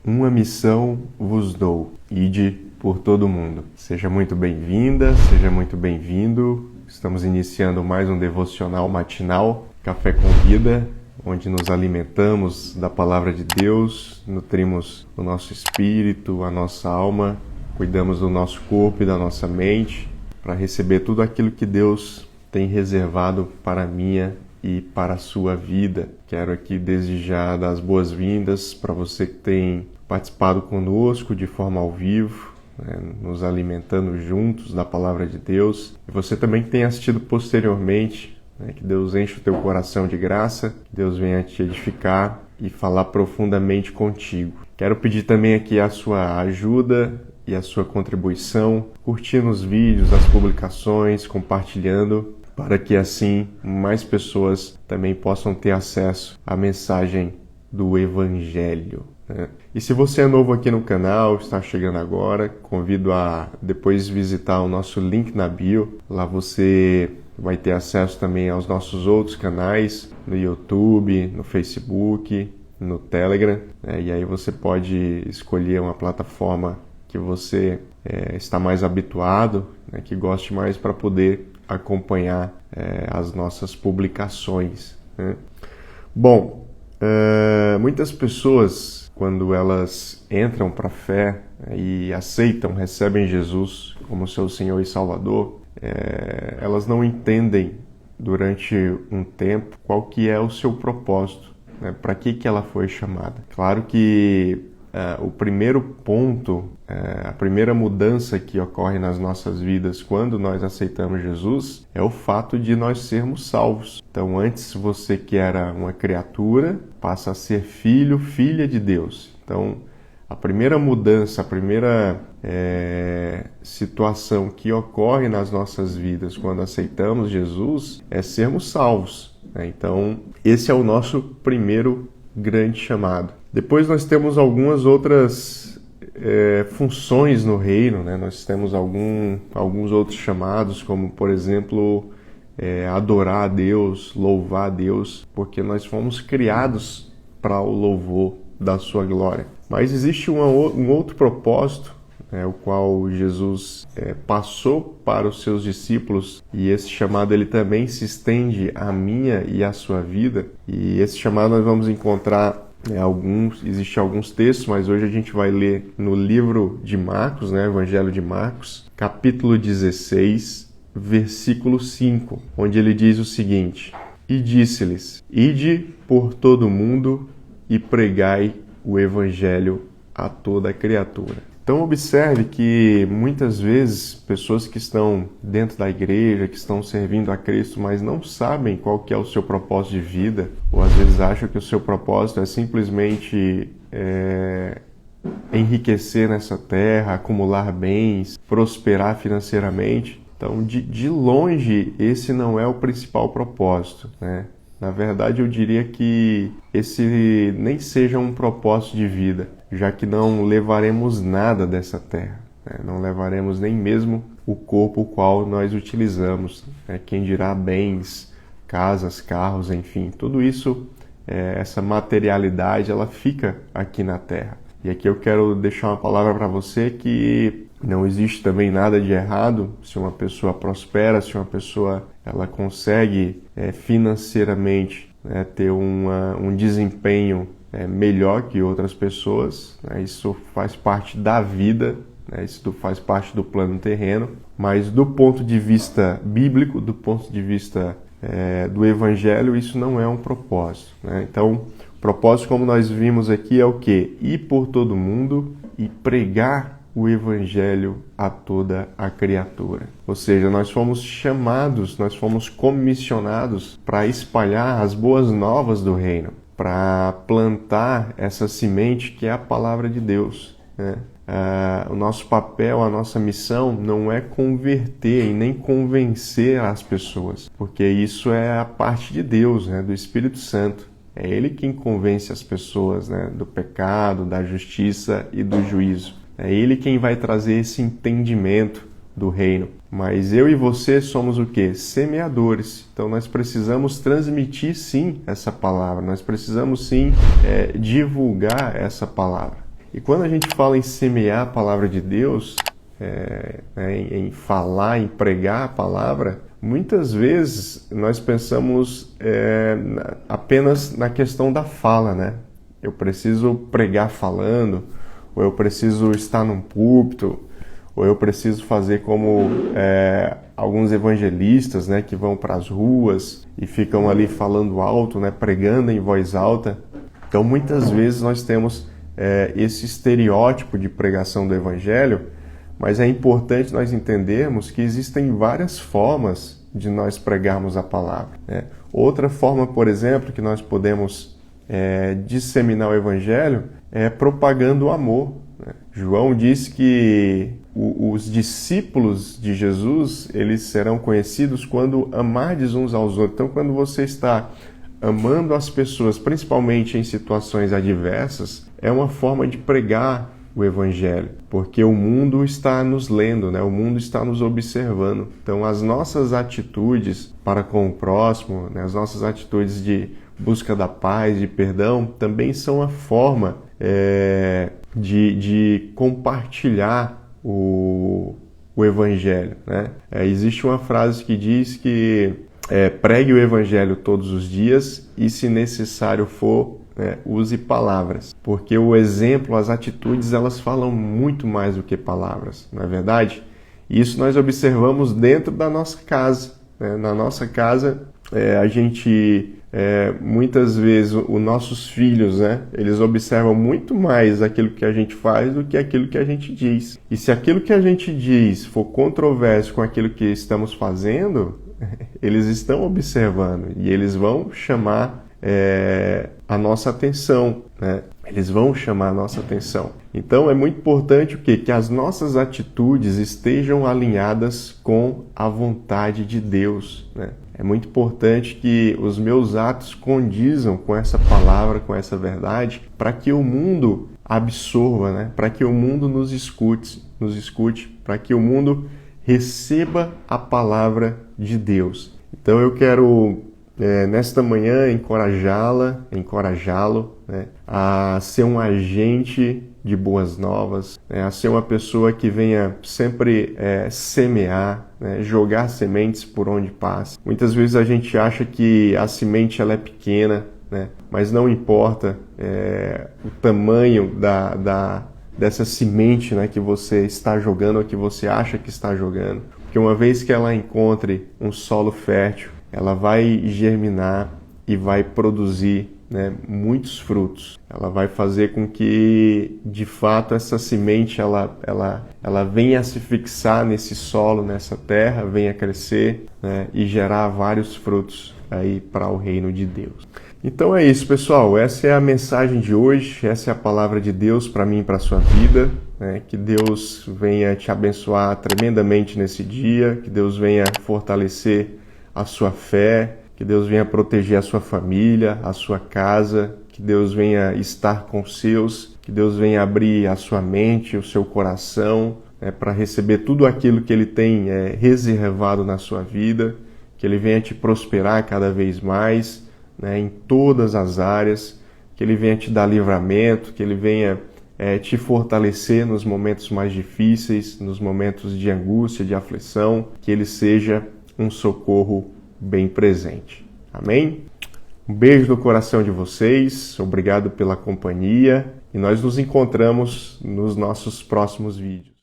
uma missão vos dou, ide por todo o mundo. Seja muito bem-vinda, seja muito bem-vindo. Estamos iniciando mais um devocional matinal, Café com Vida, onde nos alimentamos da Palavra de Deus, nutrimos o nosso espírito, a nossa alma, cuidamos do nosso corpo e da nossa mente, para receber tudo aquilo que Deus tem reservado para a minha e para a sua vida. Quero aqui desde já dar as boas-vindas para você que tem participado conosco de forma ao vivo, nos alimentando juntos da Palavra de Deus. E você também que tem assistido posteriormente, que Deus enche o teu coração de graça, que Deus venha te edificar e falar profundamente contigo. Quero pedir também aqui a sua ajuda e a sua contribuição, curtindo os vídeos, as publicações, compartilhando, para que assim mais pessoas também possam ter acesso à mensagem do Evangelho. E se você é novo aqui no canal, está chegando agora, convido a depois visitar o nosso link na bio. Lá você vai ter acesso também aos nossos outros canais, no YouTube, no Facebook, no Telegram. E aí você pode escolher uma plataforma que você está mais habituado, que goste mais, para poder acompanhar as nossas publicações. Bom, muitas pessoas, quando elas entram para a fé e aceitam, recebem Jesus como seu Senhor e Salvador, elas não entendem durante um tempo qual que é o seu propósito, para que ela foi chamada. Claro que o primeiro ponto, a primeira mudança que ocorre nas nossas vidas quando nós aceitamos Jesus é o fato de nós sermos salvos. Então, antes você que era uma criatura, passa a ser filho, filha de Deus. Então, a primeira mudança, a primeira situação que ocorre nas nossas vidas quando aceitamos Jesus é sermos salvos. Então, esse é o nosso primeiro grande chamado. Depois nós temos algumas outras funções no reino, Nós temos alguns outros chamados, como por exemplo, adorar a Deus, louvar a Deus, porque nós fomos criados para o louvor da sua glória. Mas existe um outro propósito, o qual Jesus passou para os seus discípulos, e esse chamado ele também se estende à minha e à sua vida. E esse chamado nós vamos encontrar existem alguns textos, mas hoje a gente vai ler no livro de Marcos, Evangelho de Marcos, capítulo 16, versículo 5, onde ele diz o seguinte: E disse-lhes, ide por todo o mundo e pregai o Evangelho a toda criatura. Então observe que muitas vezes pessoas que estão dentro da igreja, que estão servindo a Cristo, mas não sabem qual que é o seu propósito de vida, ou às vezes acham que o seu propósito é simplesmente enriquecer nessa terra, acumular bens, prosperar financeiramente. Então, de longe, esse não é o principal propósito, Na verdade, eu diria que esse nem seja um propósito de vida, já que não levaremos nada dessa terra, Não levaremos nem mesmo o corpo o qual nós utilizamos, Quem dirá bens, casas, carros, enfim, tudo isso, essa materialidade, ela fica aqui na terra. E aqui eu quero deixar uma palavra para você que não existe também nada de errado se uma pessoa prospera, se uma pessoa ela consegue financeiramente ter um desempenho melhor que outras pessoas. Isso faz parte da vida, isso faz parte do plano terreno, mas do ponto de vista bíblico, do ponto de vista do Evangelho, isso não é um propósito. Então, o propósito, como nós vimos aqui, é o quê? Ir por todo mundo e pregar o Evangelho a toda a criatura. Ou seja, nós fomos chamados, nós fomos comissionados para espalhar as boas novas do reino, para plantar essa semente que é a palavra de Deus. O nosso papel, a nossa missão não é converter e nem convencer as pessoas, porque isso é a parte de Deus, do Espírito Santo. É Ele quem convence as pessoas, do pecado, da justiça e do juízo. É Ele quem vai trazer esse entendimento do reino. Mas eu e você somos o quê? Semeadores. Então nós precisamos transmitir sim essa palavra, nós precisamos sim divulgar essa palavra. E quando a gente fala em semear a palavra de Deus, em falar, em pregar a palavra, muitas vezes nós pensamos apenas na questão da fala, né? Eu preciso pregar falando, ou eu preciso estar num púlpito, ou eu preciso fazer como alguns evangelistas, né, que vão para as ruas e ficam ali falando alto, né, pregando em voz alta. Então, muitas vezes nós temos esse estereótipo de pregação do evangelho, mas é importante nós entendermos que existem várias formas de nós pregarmos a palavra, né? Outra forma, por exemplo, que nós podemos disseminar o evangelho é propagando o amor, né? João diz que os discípulos de Jesus, eles serão conhecidos quando amardes uns aos outros. Então, quando você está amando as pessoas, principalmente em situações adversas, é uma forma de pregar o evangelho, porque o mundo está nos lendo, né? O mundo está nos observando. Então, as nossas atitudes para com o próximo, né? As nossas atitudes de busca da paz, de perdão, também são a forma de compartilhar o evangelho, né? Existe uma frase que diz que pregue o evangelho todos os dias e, se necessário for, use palavras, porque o exemplo, as atitudes, elas falam muito mais do que palavras, não é verdade? E isso nós observamos dentro da nossa casa, né? Na nossa casa, a gente, muitas vezes, os nossos filhos, né, eles observam muito mais aquilo que a gente faz do que aquilo que a gente diz. E se aquilo que a gente diz for controverso com aquilo que estamos fazendo, eles estão observando e eles vão chamar a nossa atenção, né? Eles vão chamar a nossa atenção. Então é muito importante o quê? Que as nossas atitudes estejam alinhadas com a vontade de Deus, né? É muito importante que os meus atos condizam com essa palavra, com essa verdade, para que o mundo absorva, né? Para que o mundo nos escute, para que o mundo receba a palavra de Deus. Então eu quero nesta manhã encorajá-lo, né, a ser um agente de boas novas, né, a ser uma pessoa que venha sempre semear, né, jogar sementes por onde passa. Muitas vezes a gente acha que a semente ela é pequena, né, mas não importa o tamanho dessa semente, né, que você está jogando ou que você acha que está jogando, porque uma vez que ela encontre um solo fértil, ela vai germinar e vai produzir, né, muitos frutos. Ela vai fazer com que, de fato, essa semente ela venha a se fixar nesse solo, nessa terra, venha a crescer, né, e gerar vários frutos aí para o reino de Deus. Então é isso, pessoal. Essa é a mensagem de hoje. Essa é a palavra de Deus para mim e para a sua vida, né? Que Deus venha te abençoar tremendamente nesse dia. Que Deus venha fortalecer a sua fé, que Deus venha proteger a sua família, a sua casa, que Deus venha estar com os seus, que Deus venha abrir a sua mente, o seu coração, para receber tudo aquilo que Ele tem reservado na sua vida, que Ele venha te prosperar cada vez mais, né, em todas as áreas, que Ele venha te dar livramento, que Ele venha te fortalecer nos momentos mais difíceis, nos momentos de angústia, de aflição, que Ele seja um socorro bem presente. Amém? Um beijo no coração de vocês, obrigado pela companhia e nós nos encontramos nos nossos próximos vídeos.